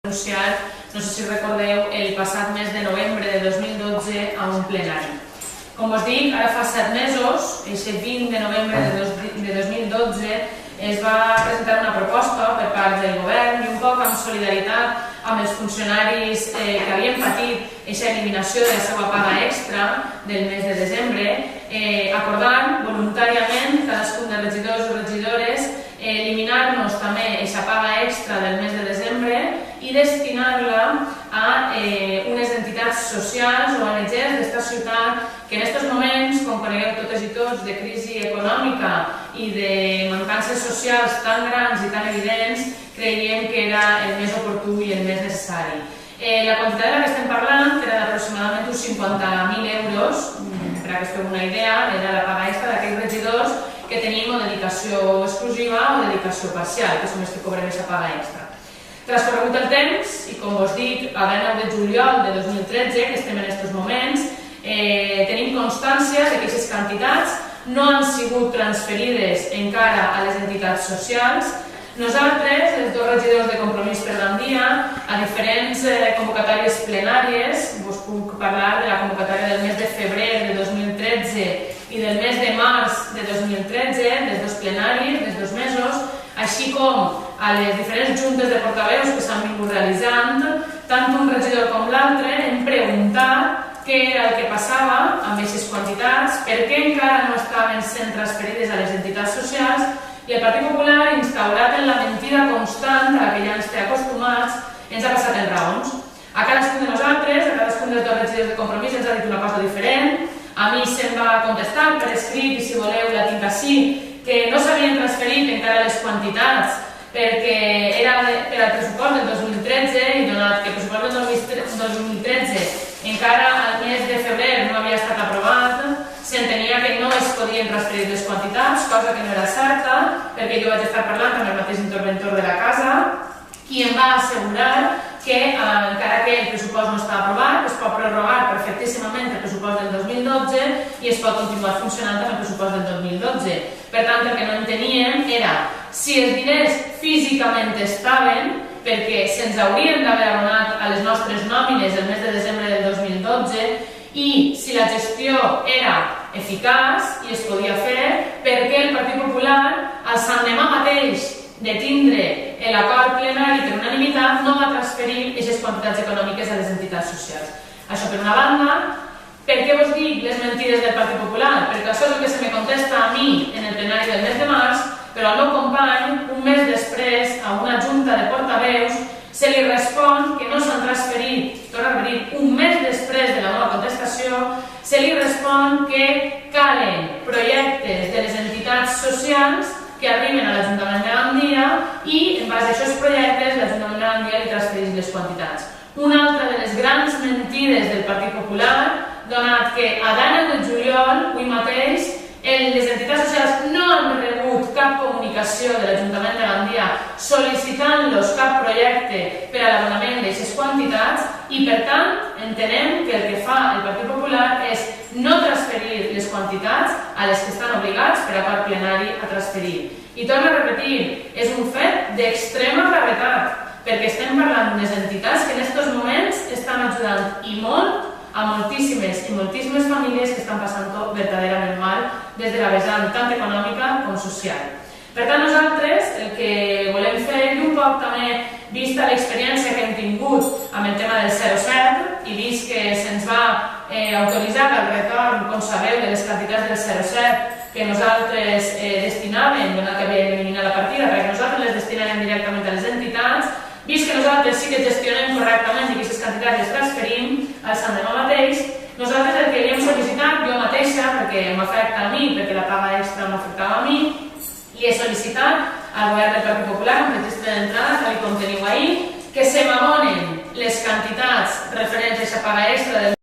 anunciat, no sé si recordeu, el passat mes de novembre de 2012 a un plenari. Com us dic, ara fa 7 mesos, el 20 de novembre de 2012, es va presentar una proposta per part del govern i un poc amb solidaritat amb els funcionaris que havien patit aquesta eliminació de la seva paga extra del mes de desembre, acordant voluntàriament cadascun dels regidors o regidores eliminar-nos també aquesta paga extra del mes de desembre i destinar-la a unes entitats socials o ONGs d'esta ciutat que en aquests moments, com conegueu totes i tots, de crisi econòmica i de mancances socials tan grans i tan evidents, creiem que era el més oportú i el més necessari. La quantitat de la que estem parlant era d'aproximadament uns 50.000 euros, per a que us feu una idea, era la paga extra d'aquells regidors que tenim o dedicació exclusiva o dedicació parcial, que són els que cobrem aquesta paga extra. Transcorregut el temps, i com us dic, a la 9 de juliol de 2013, que estem en aquests moments, tenim constància que aquestes quantitats no han sigut transferides encara a les entitats socials. Nosaltres, els dos regidors de Compromís per Gandia, a diferents convocatòries plenàries, us puc parlar de la convocatòria del mes de febrer de 2013 i del mes de març de 2013, dels dos plenaris, dels 2 mesos, així com a les diferents juntes de portaveus que s'han vingut realitzant, tant un regidor com l'altre hem preguntat què era el que passava amb aquestes quantitats, per què encara no estaven sent transferides a les entitats socials, i el Partit Popular, instaurat en la mentida constant a la que ja ens té acostumats, ens ha passat en raons. A cadascun de nosaltres, a cadascun dels dos regidors de Compromís ens ha dit una cosa diferent. A mi se'm va contestar per escrit, i si voleu la tinc així, que no s'havien transferit encara les quantitats perquè era per al pressupost del 2013 i donat que el pressupost del 2013 encara al mes de febrer no havia estat aprovat, s'entenia que no es podien transferir les quantitats, cosa que no era certa, perquè jo vaig estar parlant amb el mateix interventor de la casa i em va assegurar que encara que el pressupost no està aprovat, es pot prorrogar perfectíssimament el pressupost del 2012 i es pot continuar funcionant amb el pressupost del 2012. Per tant, el que no enteníem era si els diners físicament estaven, perquè se'ns haurien d'haver abonat a les nostres nòmines el mes de desembre del 2012, i si la gestió era eficaç i es podia fer, perquè el Partit Popular, al Sant Demà mateix de tindre l'acord plenari per unanimitat, no va transferir aquestes quantitats econòmiques a les entitats socials. Això per una banda. Per què vos dic les mentides del Partit Popular? Perquè això és el que se me contesta a mi en el plenari del mes de març, però al meu company, un mes després, a una junta de portaveus, se li respon que no s'han transferit, torno a repetir, un mes després de la meva contestació, se li respon que calen projectes de les entitats socials que arriben a l'Ajuntament de Gandia i, en base a aquests projectes, l'Ajuntament de Gandia li transfereix les quantitats. Una altra de les grans mentides del Partit Popular, donat que a l'any de juliol, avui mateix, les entitats socials no han rebut cap comunicació de l'Ajuntament de Gandia sol·licitant-los cap projecte per a l'abonament d'aquestes quantitats i, per tant, entenem que el que fa el Partit Popular és no transferir les quantitats a les que estan obligats per acord plenari a transferir. I torno a repetir, és un fet d'extrema gravetat, perquè estem parlant d'unes entitats que en aquests moments estan ajudant i molt a moltíssimes i moltíssimes famílies que estan passant-ho verdaderament mal des de la vessant tant econòmica com social. Per tant, nosaltres el que volem fer, i un poc també vista l'experiència que hem tingut amb el tema del 07 i vist que se'ns va autoritzar el retorn, com sabeu, de les quantitats del 07 que nosaltres destinàvem, donat que havíem eliminat la partida, perquè nosaltres les destinàvem directament a les entitats, vist que nosaltres sí que gestionem correctament i aquestes quantitats les transferim al Sant Demà mateix, nosaltres el que li hem sol·licitat, jo mateixa, perquè m'afecta a mi, perquè la paga extra m'afectava a mi, li he sol·licitat al govern del Partit Popular, amb registre d'entrada, tal com teniu ahir, que se m'abonen les quantitats referents a aquesta paga extra del